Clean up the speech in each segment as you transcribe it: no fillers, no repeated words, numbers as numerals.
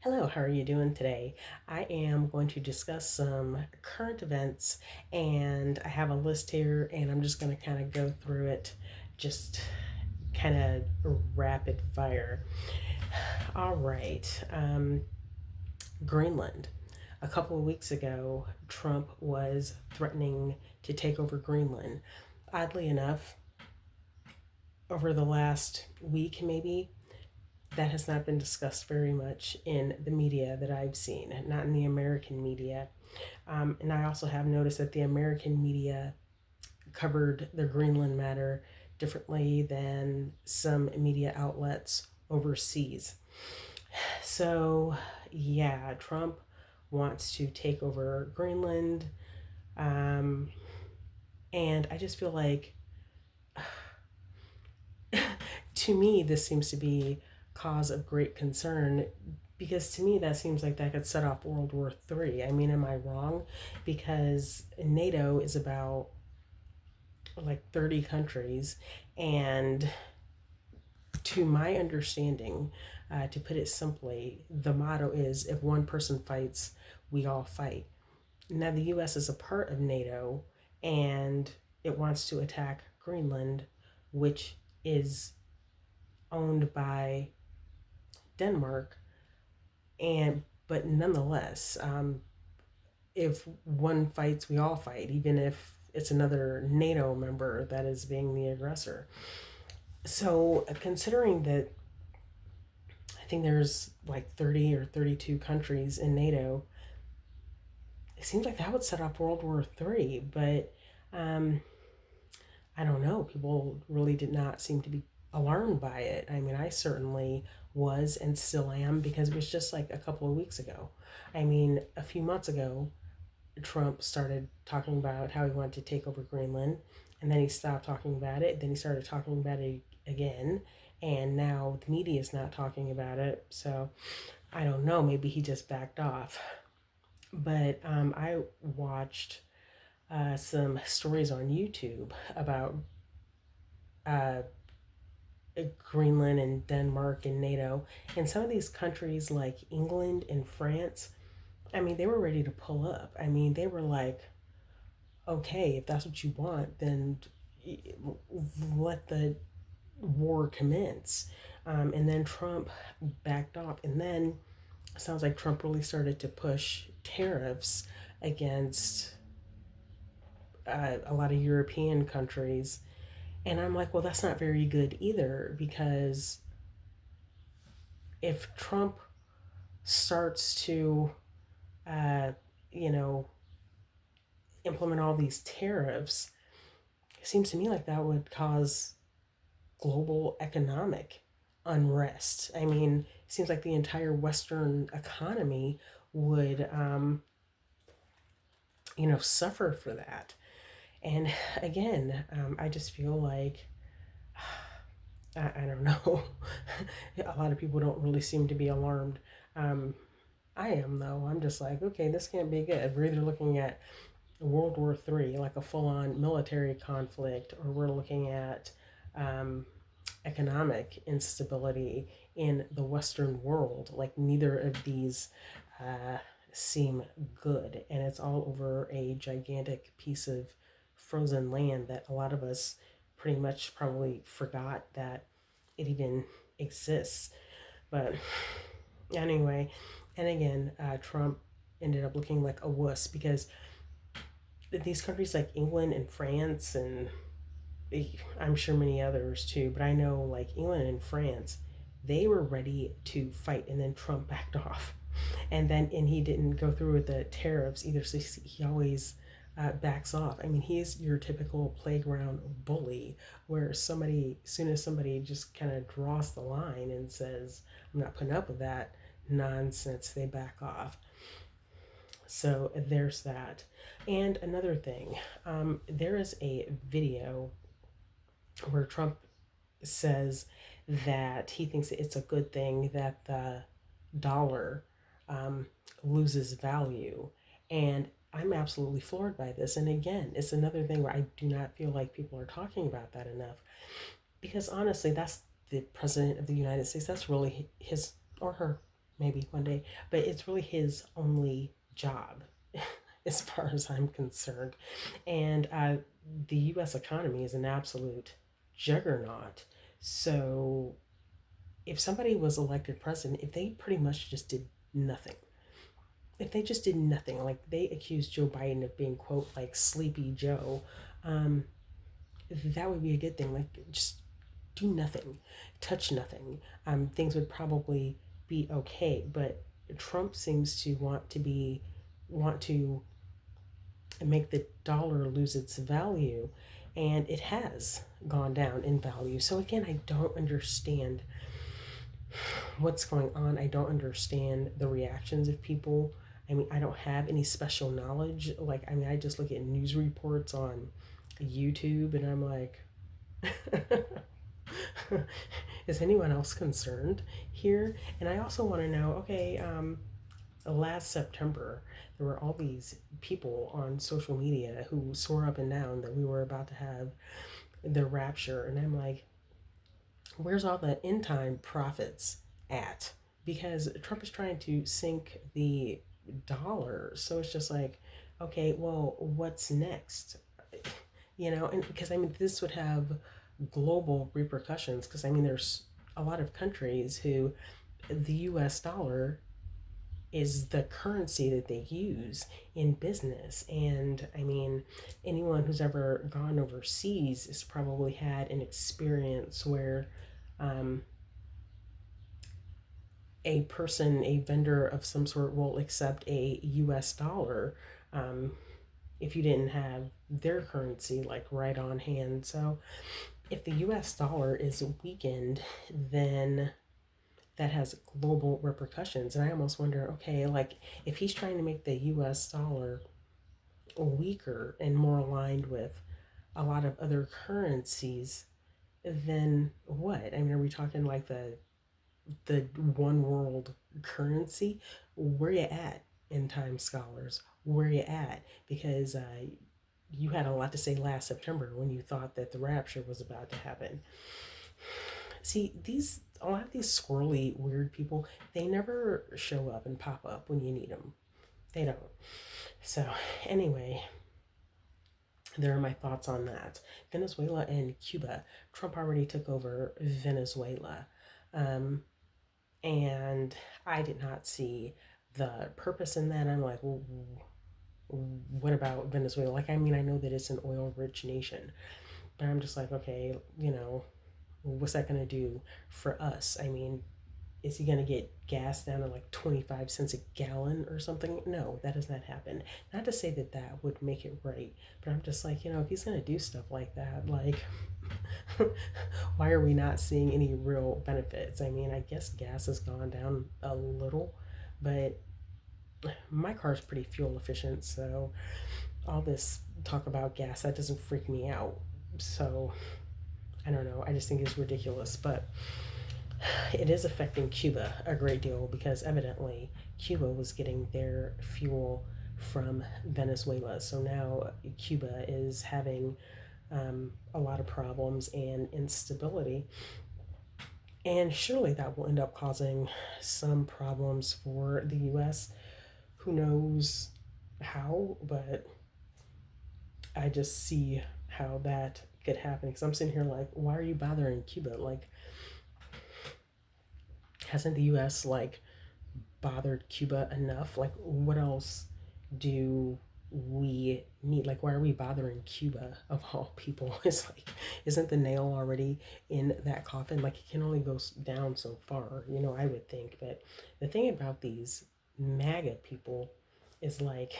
Hello, how are you doing today? I am going to discuss some current events, and I have a list here, and I'm just going to kind of go through it, just kind of rapid fire. All right, Greenland. A couple of weeks ago, Trump was threatening to take over Greenland. Oddly enough, over the last week, maybe, that has not been discussed very much in the media that I've seen, not in the American media. And I also have noticed that the American media covered the Greenland matter differently than some media outlets overseas. So, yeah, Trump wants to take over Greenland. Um, and I just feel like, to me, this seems to be cause of great concern because to me that seems like that could set off World War III. I mean, am I wrong? Because NATO is about like 30 countries, and to my understanding, to put it simply, the motto is if one person fights, we all fight. Now, the US is a part of NATO, and it wants to attack Greenland, which is owned by Denmark, and but nonetheless, if one fights, we all fight, even if it's another NATO member that is being the aggressor. So, considering that I think there's like 30 or 32 countries in NATO, it seems like that would set up World War III. But um, I don't know. People really did not seem to be alarmed by it. I mean, I certainly was and still am because it was just like a couple of weeks ago. I mean, a few months ago, Trump started talking about how he wanted to take over Greenland, and then he stopped talking about it. Then he started talking about it again, and now the media is not talking about it. So I don't know. Maybe he just backed off. But I watched some stories on YouTube about uh, Greenland and Denmark and NATO, and some of these countries like England and France. I mean, they were ready to pull up. I mean, they were like, okay, if that's what you want, then let the war commence. And then Trump backed off. And then it sounds like Trump really started to push tariffs against a lot of European countries. And I'm like, well, that's not very good either because if Trump starts to, uh, you know, implement all these tariffs, it seems to me like that would cause global economic unrest. I mean, it seems like the entire Western economy would, suffer for that. And again, I just feel like, I don't know, a lot of people don't really seem to be alarmed. Um, I am, though. I'm just like, okay, this can't be good. We're either looking at World War III, like a full on military conflict, or we're looking at um, economic instability in the Western world. Like neither of these uh, seem good, and it's all over a gigantic piece of frozen land that a lot of us pretty much probably forgot that it even exists. But anyway, and again, Trump ended up looking like a wuss because these countries like England and France and I'm sure many others too, but I know like England and France, they were ready to fight, and then Trump backed off, and he didn't go through with the tariffs either. So he always backs off. I mean, he's your typical playground bully, where somebody, as soon as somebody just kind of draws the line and says, "I'm not putting up with that nonsense," they back off. So there's that. And another thing, there is a video where Trump says that he thinks it's a good thing that the dollar um, loses value. And I'm absolutely floored by this. And again, it's another thing where I do not feel like people are talking about that enough. Because honestly, that's the president of the United States. That's really his or her. maybe one day, but it's really his only job, as far as I'm concerned. And the U.S. economy is an absolute juggernaut. So if somebody was elected president, if they pretty much just did nothing, if they just did nothing, like they accused Joe Biden of being, quote, like Sleepy Joe, um, that would be a good thing. Like, just do nothing, touch nothing. Things would probably be okay. But Trump seems to want to make the dollar lose its value, and it has gone down in value. So again, I don't understand what's going on. I don't understand the reactions of people. I mean, I don't have any special knowledge. Like, I mean, I just look at news reports on YouTube and I'm like, is anyone else concerned here? And I also want to know, okay, last September, there were all these people on social media who swore up and down that we were about to have the rapture. And I'm like, where's all the end time prophets at? Because Trump is trying to sink the dollar. So it's just like, okay, well, what's next? And because I mean, this would have global repercussions. Because I mean, there's a lot of countries who the US dollar is the currency that they use in business. And I mean, anyone who's ever gone overseas has probably had an experience where um, a vendor of some sort, will accept a US dollar um, if you didn't have their currency like right on hand. So if the US dollar is weakened, then that has global repercussions. And I almost wonder, okay, like if he's trying to make the US dollar weaker and more aligned with a lot of other currencies, then what? I mean, are we talking like the one world currency? Where you at, in time scholars? Where you at? Because you had a lot to say last September when you thought that the rapture was about to happen. See, these a lot of these squirrely weird people, they never show up and pop up when you need them. They don't. So anyway, there are my thoughts on that. Venezuela and Cuba. Trump already took over Venezuela. Um, and I did not see the purpose in that. I'm like, well, what about Venezuela? Like, I mean, I know that it's an oil rich nation, but I'm just like, okay, what's that going to do for us? I mean, is he going to get gas down to like 25 cents a gallon or something? No, that does not happen. Not to say that that would make it right, but I'm just like, if he's going to do stuff like that, like, why are we not seeing any real benefits? I mean, I guess gas has gone down a little, but my car's pretty fuel efficient, so all this talk about gas, that doesn't freak me out. So I don't know. I just think it's ridiculous, but it is affecting Cuba a great deal because evidently Cuba was getting their fuel from Venezuela. So now Cuba is having a lot of problems and instability. And surely that will end up causing some problems for the US. Who knows how, but I just see how that could happen. Because I'm sitting here like, why are you bothering Cuba? Like, hasn't the US like bothered Cuba enough? Like, what else do we need? Like, why are we bothering Cuba of all people? It's like, isn't the nail already in that coffin? Like, it can only go down so far, I would think. But the thing about these MAGA people is like,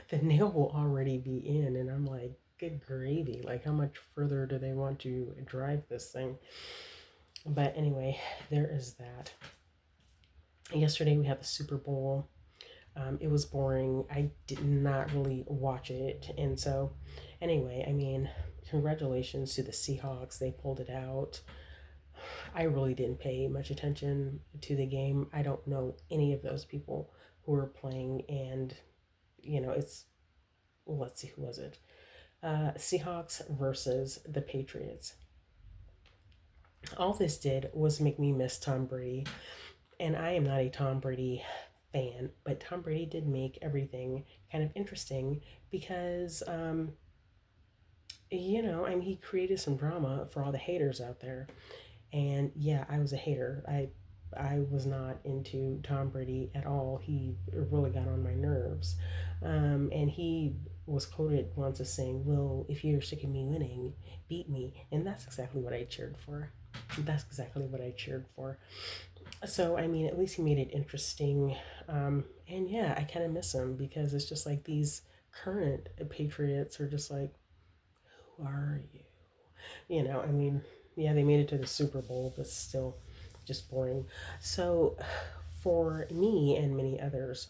the nail will already be in, and I'm like, good gravy. Like, how much further do they want to drive this thing? But anyway, there is that. Yesterday we had the Super Bowl. It was boring. I did not really watch it. And so, anyway, I mean, congratulations to the Seahawks. They pulled it out. I really didn't pay much attention to the game. I don't know any of those people who were playing. And, it's, let's see, who was it? Seahawks versus the Patriots. All this did was make me miss Tom Brady. And I am not a Tom Brady fan, but Tom Brady did make everything kind of interesting because, I mean, he created some drama for all the haters out there. And yeah, I was a hater. I was not into Tom Brady at all. He really got on my nerves. And he was quoted once as saying, "Well, if you're sick of me winning, beat me." And that's exactly what I cheered for. That's exactly what I cheered for. So, I mean, at least he made it interesting. And yeah, I kind of miss him because it's just like these current Patriots are just like, who are you? I mean, yeah, they made it to the Super Bowl, but still just boring. So, for me and many others,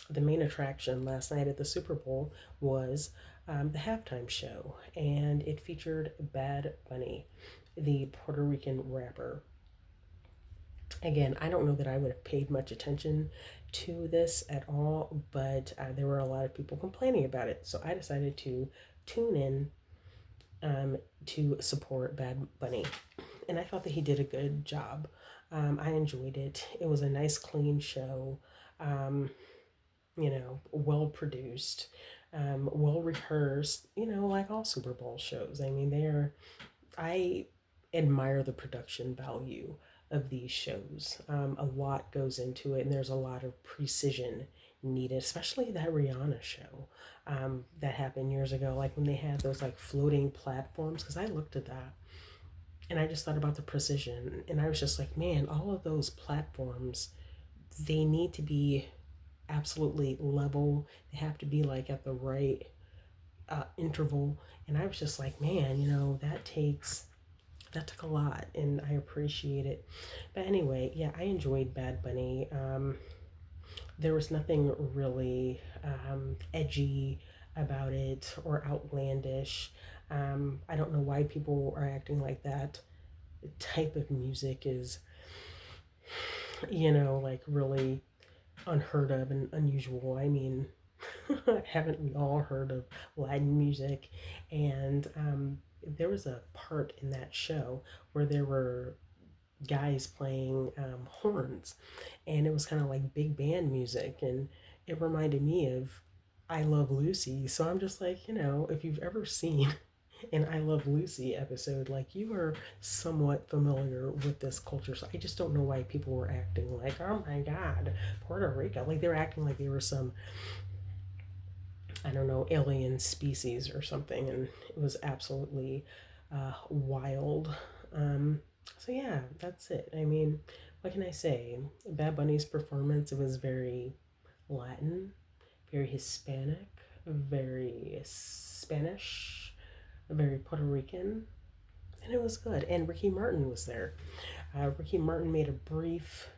the main attraction last night at the Super Bowl was the halftime show, and it featured Bad Bunny, the Puerto Rican rapper. Again, I don't know that I would have paid much attention to this at all, but there were a lot of people complaining about it. So I decided to tune in um, to support Bad Bunny. And I thought that he did a good job. I enjoyed it. It was a nice, clean show, um, well produced, well rehearsed, like all Super Bowl shows. I mean, I admire the production value of these shows. A lot goes into it, and there's a lot of precision needed, especially that Rihanna show that happened years ago, like when they had those like floating platforms. Because I looked at that and I just thought about the precision, and I was just like, man, all of those platforms, they need to be absolutely level. They have to be like at the right interval. And I was just like, man, that took a lot, and I appreciate it. But anyway, yeah, I enjoyed Bad Bunny. There was nothing really edgy about it or outlandish. I don't know why people are acting like that type of music is, like really unheard of and unusual. I mean, haven't we all heard of Latin music? And there was a part in that show where there were guys playing horns, and it was kind of like big band music, and it reminded me of I Love Lucy. So I'm just like, if you've ever seen an I Love Lucy episode, like you are somewhat familiar with this culture. So I just don't know why people were acting like, oh my God, Puerto Rico. Like they were acting like they were some, I don't know, alien species or something. And it was absolutely wild. So yeah, that's it. I mean, what can I say? Bad Bunny's performance, it was very Latin, very Hispanic, very Spanish, very Puerto Rican, and it was good. And Ricky Martin was there. Ricky Martin made a brief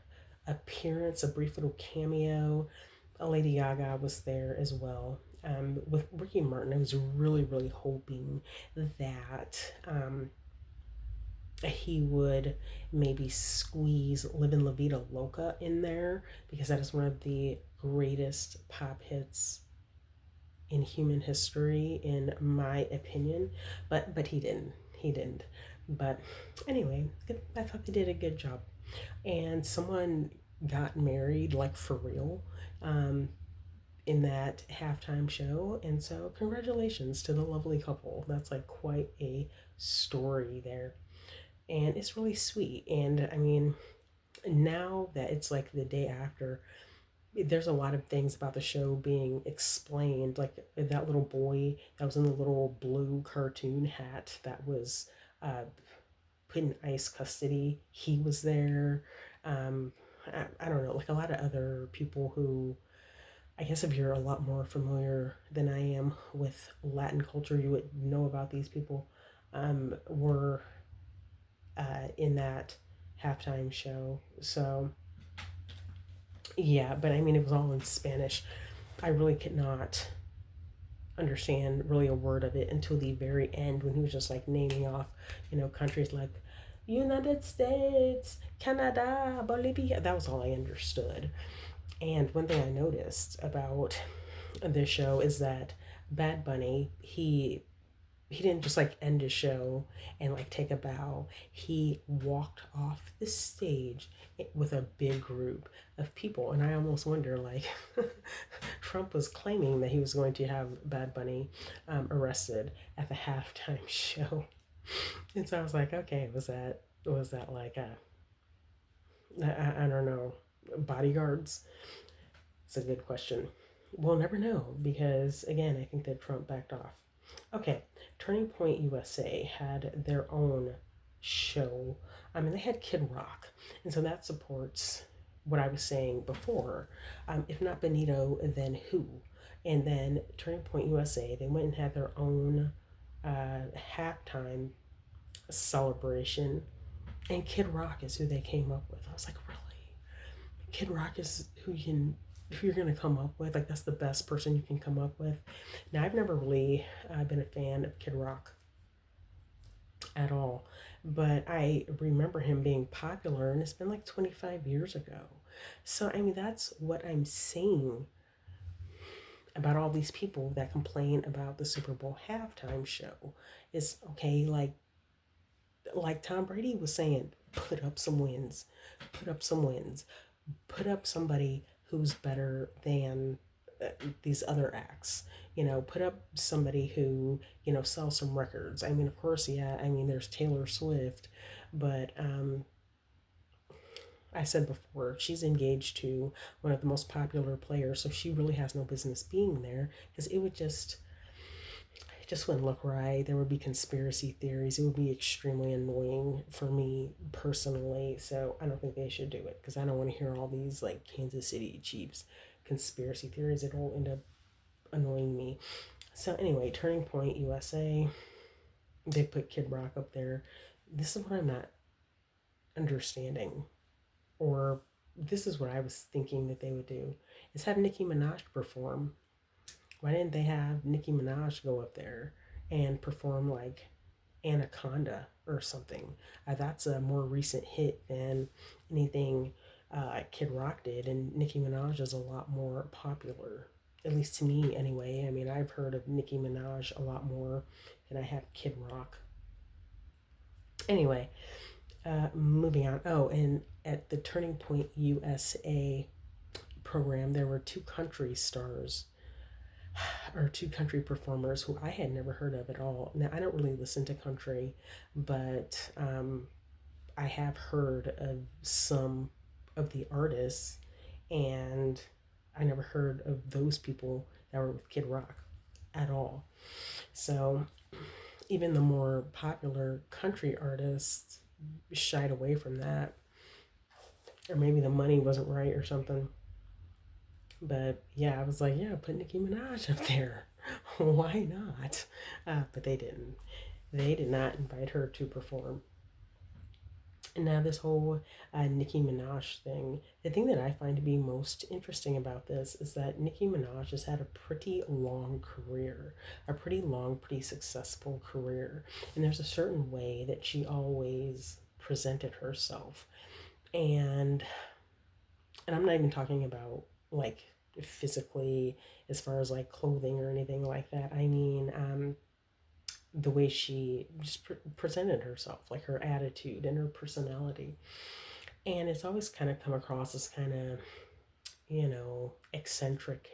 appearance, a brief little cameo. Lady Gaga was there as well. With Ricky Martin, I was really, really hoping that he would maybe squeeze Livin' La Vida Loca in there because that is one of the greatest pop hits in human history, in my opinion. But he didn't. He didn't. But anyway, I thought they did a good job. And someone got married, like for real, um, in that halftime show. And so, congratulations to the lovely couple. That's like quite a story there. And it's really sweet. And I mean, now that it's like the day after, there's a lot of things about the show being explained. Like that little boy that was in the little blue cartoon hat that was uh, put in ICE custody, he was there. I don't know, like a lot of other people who, I guess if you're a lot more familiar than I am with Latin culture, you would know about these people, were in that halftime show. So, yeah, but I mean, it was all in Spanish. I really could not understand really a word of it until the very end when he was just like naming off, countries like United States, Canada, Bolivia. That was all I understood. And one thing I noticed about this show is that Bad Bunny, he he didn't just like end his show and like take a bow. He walked off the stage with a big group of people, and I almost wonder like Trump was claiming that he was going to have Bad Bunny arrested at the halftime show, and so I was like, okay, was that like I don't know, bodyguards? It's a good question. We'll never know because, again, I think that Trump backed off. Okay, Turning Point USA had their own show. I mean, they had Kid Rock, and so that supports what I was saying before. If not Benito, then who? And then Turning Point USA, they went and had their own halftime celebration, and Kid Rock is who they came up with. I was like, really? Kid Rock is who you're gonna come up with. Like that's the best person you can come up with. Now I've never really been a fan of Kid Rock at all, but I remember him being popular, and it's been like 25 years ago. So I mean that's what I'm saying about all these people that complain about the Super Bowl halftime show. Is okay, like Tom Brady was saying, put up some wins, put up some wins, put up somebody who's better than these other acts. Put up somebody who sells some records. I mean, of course, yeah. I mean, there's Taylor Swift, but I said before she's engaged to one of the most popular players, so she really has no business being there because it just wouldn't look right. There would be conspiracy theories. It would be extremely annoying for me personally. So I don't think they should do it because I don't want to hear all these like Kansas City Chiefs conspiracy theories. It'll end up annoying me. So anyway, Turning Point USA, they put Kid Rock up there. This is what I'm not understanding, or this is what I was thinking that they would do, is have Nicki Minaj perform. Why didn't they have Nicki Minaj go up there and perform like Anaconda or something? That's a more recent hit than anything Kid Rock did, and Nicki Minaj is a lot more popular, at least to me anyway. I mean, I've heard of Nicki Minaj a lot more than I have Kid Rock. Anyway, moving on. Oh, and at the Turning Point USA program, there were two country stars or two country performers who I had never heard of at all. Now, I don't really listen to country, but I have heard of some of the artists, and I never heard of those people that were with Kid Rock at all. So even the more popular country artists shied away from that, or maybe the money wasn't right or something. But yeah, I was like, yeah, put Nicki Minaj up there. Why not? But they didn't. They did not invite her to perform. And now this whole Nicki Minaj thing, the thing that I find to be most interesting about this is that Nicki Minaj has had a pretty long career, a pretty long, pretty successful career. And there's a certain way that she always presented herself. And and I'm not even talking about like physically as far as like clothing or anything like that. I mean, the way she just presented herself, like her attitude and her personality. And it's always kind of come across as kind of, eccentric,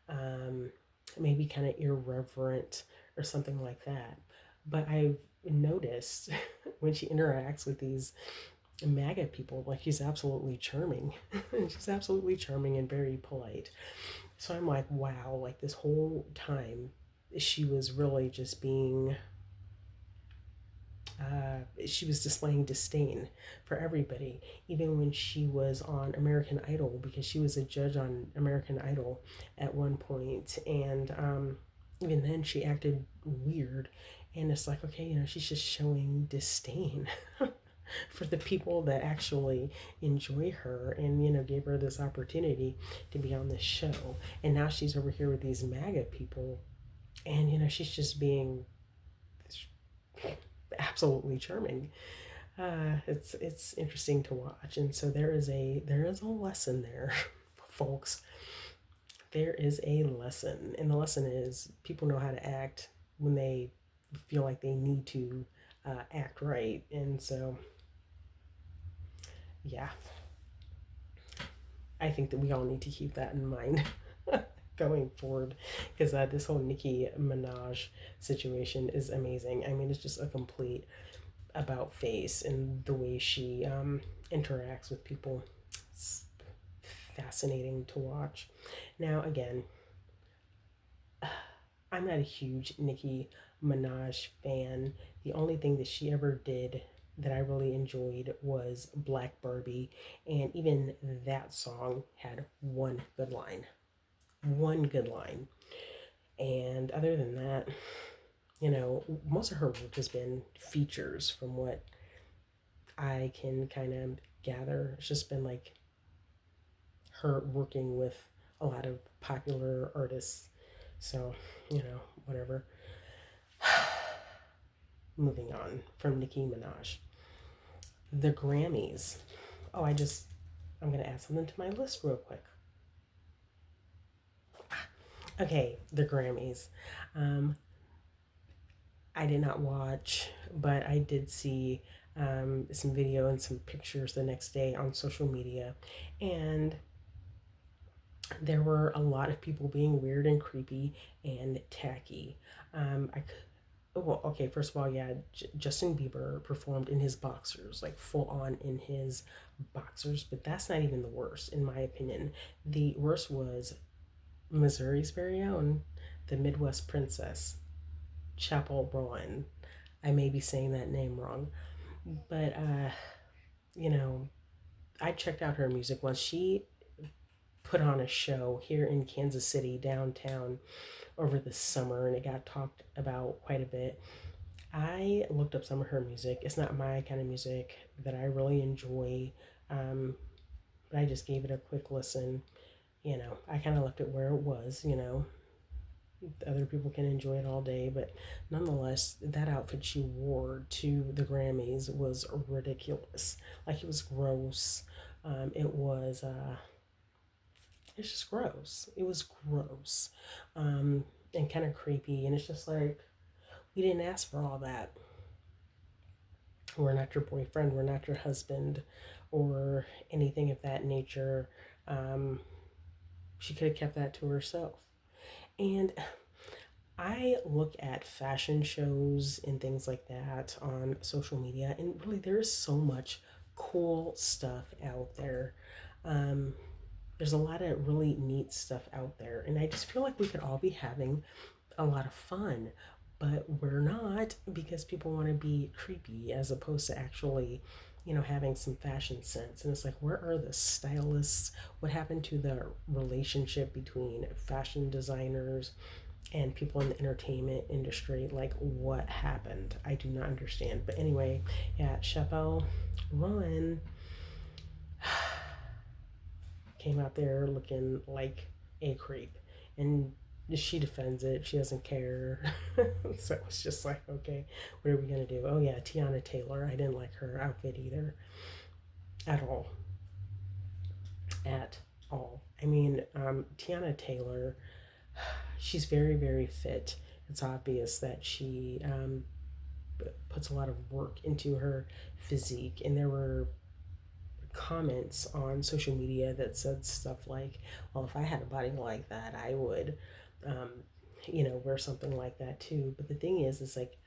um, maybe kind of irreverent or something like that. But I've noticed when she interacts with these MAGA people, like she's absolutely charming. She's absolutely charming and very polite. So I'm like, wow, like this whole time she was really just being she was displaying disdain for everybody, even when she was on American Idol, because she was a judge on American Idol at one point, and even then she acted weird, and it's like, okay, she's just showing disdain for the people that actually enjoy her and gave her this opportunity to be on this show, and now she's over here with these MAGA people, and she's just being absolutely charming. It's interesting to watch, and so there is a lesson there, folks. There is a lesson, and the lesson is people know how to act. when they feel like they need to act right. And so, yeah, I think that we all need to keep that in mind going forward because this whole Nicki Minaj situation is amazing. I mean, it's just a complete about face and the way she interacts with people. It's fascinating to watch. Now, again, I'm not a huge Nicki Minaj fan. The only thing that she ever did that I really enjoyed was Black Barbie, and even that song had one good line. One good line. And other than that, most of her work has been features from what I can kind of gather. It's just been like her working with a lot of popular artists. So, whatever. Moving on from Nicki Minaj. The Grammys. Oh, I'm going to add something to my list real quick. Okay, the Grammys. Um, I did not watch, but I did see some video and some pictures the next day on social media. And there were a lot of people being weird and creepy and tacky. I Oh, well, okay, first of all, yeah, Justin Bieber performed in his boxers, like full on in his boxers, but that's not even the worst, in my opinion. The worst was Missouri's very own, the Midwest Princess, Chapel Rowan. I may be saying that name wrong, but, you know, I checked out her music once. She put on a show here in Kansas City, downtown, over the summer, and it got talked about quite a bit. I looked up some of her music. It's not my kind of music that I really enjoy, um, but I just gave it a quick listen. I kind of left it where it was. Other people can enjoy it all day, but nonetheless, that outfit she wore to the Grammys was ridiculous. Like it was gross. It was. It's just gross. It was gross, and kind of creepy. And it's just like we didn't ask for all that. We're not your boyfriend, we're not your husband, or anything of that nature. Um, she could have kept that to herself. And I look at fashion shows and things like that on social media, and really, there's so much cool stuff out there. Um, there's a lot of really neat stuff out there, and I just feel like we could all be having a lot of fun, but we're not because people want to be creepy as opposed to actually, having some fashion sense. And it's like, where are the stylists? What happened to the relationship between fashion designers and people in the entertainment industry? Like, what happened? I do not understand. But anyway, yeah, Chappelle Rowan came out there looking like a creep. And she defends it. She doesn't care. So it's just like, okay, what are we going to do? Oh, yeah, Tiana Taylor. I didn't like her outfit either. At all. At all. I mean, Tiana Taylor, she's very, very fit. It's obvious that she puts a lot of work into her physique. And there were comments on social media that said stuff like, well, if I had a body like that, I would, um, wear something like that too. But the thing is like,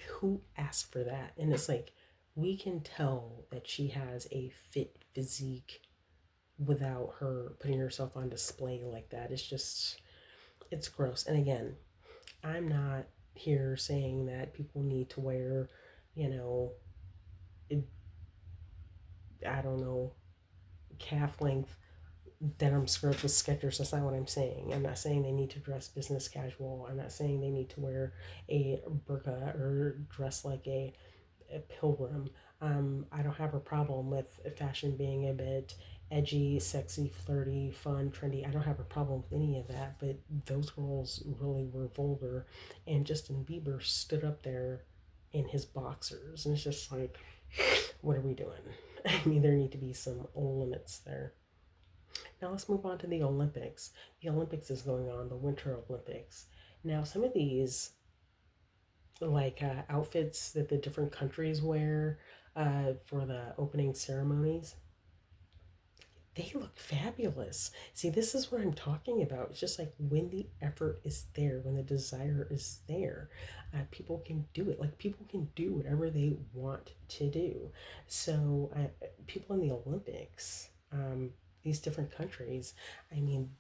who asked for that? And it's like, we can tell that she has a fit physique without her putting herself on display like that. It's just, it's gross. And again, I'm not here saying that people need to wear, you know, I don't know, calf length denim skirts with Skechers. That's not what I'm saying. I'm not saying they need to dress business casual. I'm not saying they need to wear a burqa or dress like a pilgrim. I don't have a problem with fashion being a bit edgy, sexy, flirty, fun, trendy. I don't have a problem with any of that. But those girls really were vulgar, and Justin Bieber stood up there in his boxers, and it's just like, what are we doing? I mean, there need to be some limits there. Now let's move on to the Olympics. The Olympics is going on, the Winter Olympics. Now, some of these like outfits that the different countries wear for the opening ceremonies. They look fabulous. See, this is what I'm talking about. It's just like when the effort is there, when the desire is there, people can do it. Like people can do whatever they want to do. So, people in the Olympics, these different countries, I mean,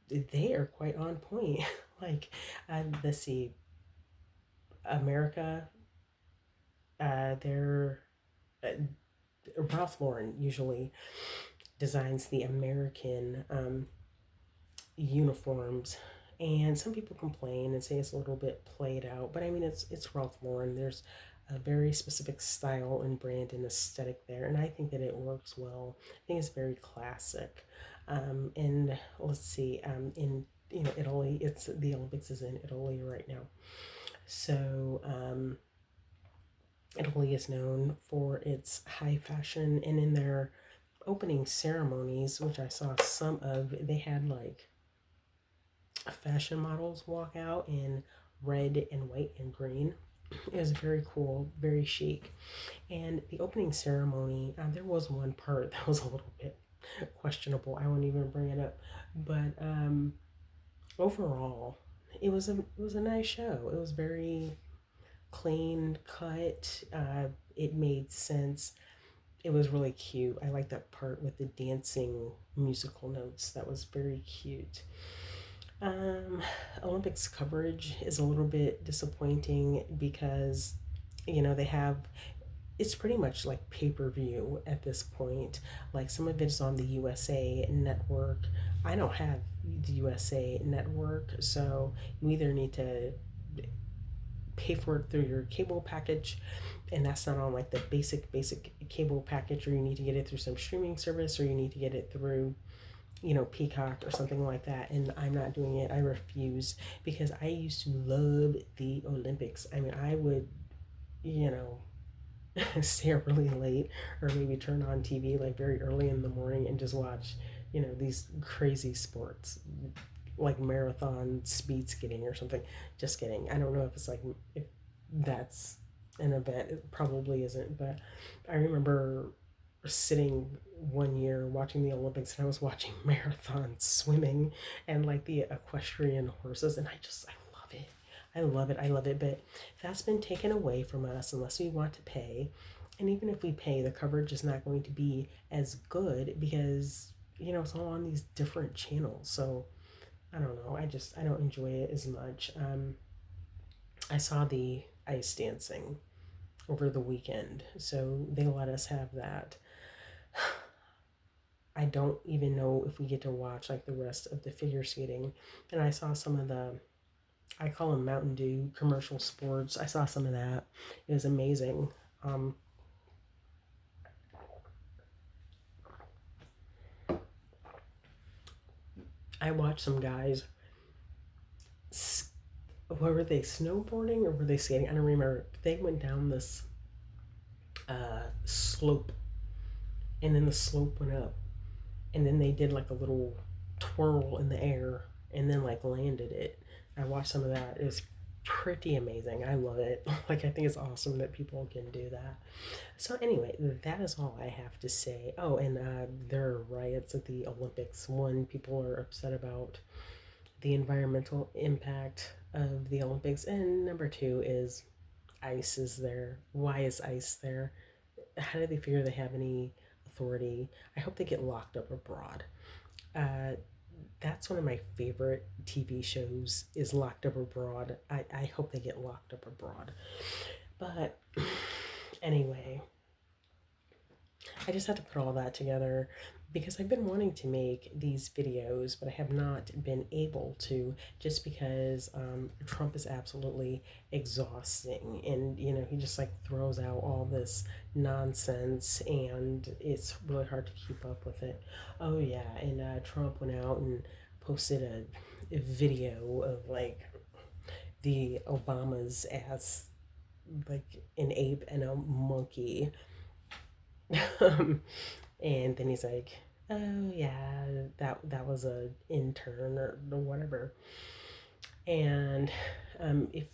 they are quite on point. Like, let's see, America, they're uh, Ralph Lauren usually designs the American uniforms, and some people complain and say it's a little bit played out, but I mean it's Ralph Lauren. There's a very specific style and brand and aesthetic there, and I think that it works well. I think it's very classic. And let's see, in Italy, it's the Olympics is in Italy right now, so Italy is known for its high fashion, and in their opening ceremonies, which I saw some of, they had like fashion models walk out in red and white and green. It was very cool, very chic. And the opening ceremony, there was one part that was a little bit questionable. I won't even bring it up, but overall, it was a nice show. It was very clean cut. It made sense. It was really cute. I like that part with the dancing musical notes. That was very cute. Um, Olympics coverage is a little bit disappointing because, they have it's pretty much like pay per view at this point. Like some of it's on the USA network. I don't have the USA network, so you either need to pay for it through your cable package, and that's not on like the basic cable package, or you need to get it through some streaming service, or you need to get it through Peacock or something like that. And I'm not doing it. I refuse because I used to love the Olympics. I mean, I would, you know, stay up really late or maybe turn on TV like very early in the morning and just watch, these crazy sports like marathon speed skating or something. Just kidding. I don't know if it's like, if that's an event. It probably isn't, but I remember sitting one year watching the Olympics, and I was watching marathon swimming and like the equestrian horses, and I love it. I love it. I love it. But that's been taken away from us unless we want to pay. And even if we pay, the coverage is not going to be as good because, it's all on these different channels. So I don't know. I don't enjoy it as much. I saw the ice dancing over the weekend, so they let us have that. I don't even know if we get to watch like the rest of the figure skating. And I saw some of the, I call them Mountain Dew commercial sports. I saw some of that. It was amazing. Um, I watched some guys, were they snowboarding or were they skating? I don't remember. They went down this slope, and then the slope went up, and then they did like a little twirl in the air and then like landed it. I watched some of that. It's pretty amazing. I love it. Like I think it's awesome that people can do that. So anyway, that is all I have to say. Oh, and there are riots at the Olympics. One, people are upset about the environmental impact of the Olympics, and number two is ICE is there. Why is ICE there? How do they figure they have any authority? I hope they get locked up abroad. Uh, that's one of my favorite TV shows is Locked Up Abroad. I hope they get locked up abroad. But anyway, I just had to put all that together because I've been wanting to make these videos, but I have not been able to just because Trump is absolutely exhausting. And, he just like throws out all this nonsense and it's really hard to keep up with it. Oh, yeah. And Trump went out and posted a video of like the Obamas as like an ape and a monkey. And then he's like, "Oh yeah, that was a intern or whatever." And if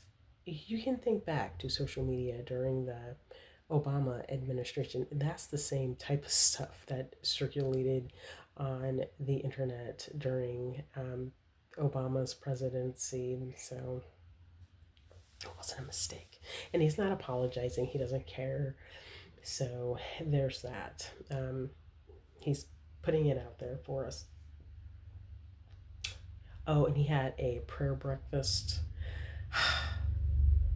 you can think back to social media during the Obama administration. That's the same type of stuff that circulated on the internet during Obama's presidency. So it wasn't a mistake. And he's not apologizing, he doesn't care. So there's that. He's putting it out there for us. Oh, and he had a prayer breakfast.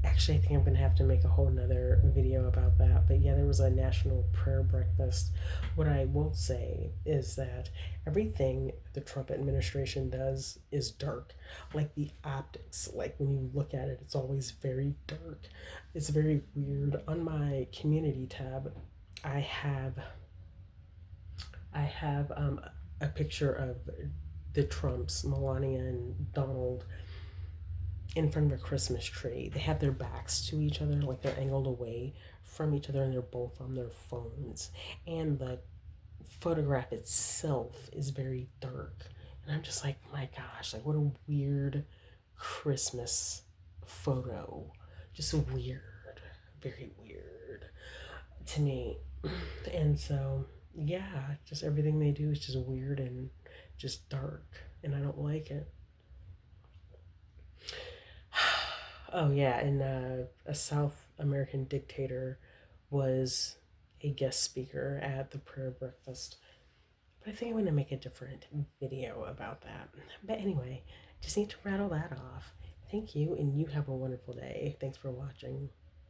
Actually, I think I'm going to have to make a whole nother video about that. But yeah, there was a national prayer breakfast. What I will say is that everything the Trump administration does is dark. Like the optics, like when you look at it, it's always very dark. It's very weird. On my community tab, I have a picture of the Trumps, Melania and Donald, in front of a Christmas tree. They have their backs to each other, like they're angled away from each other, and they're both on their phones. And the photograph itself is very dark. And I'm just like, my gosh, like what a weird Christmas photo. Just weird, very weird to me. And so, yeah, just everything they do is just weird and just dark. And I don't like it. Oh yeah, and a South American dictator was a guest speaker at the prayer breakfast. But I think I'm gonna make a different video about that. But anyway, just need to rattle that off. Thank you, and you have a wonderful day. Thanks for watching.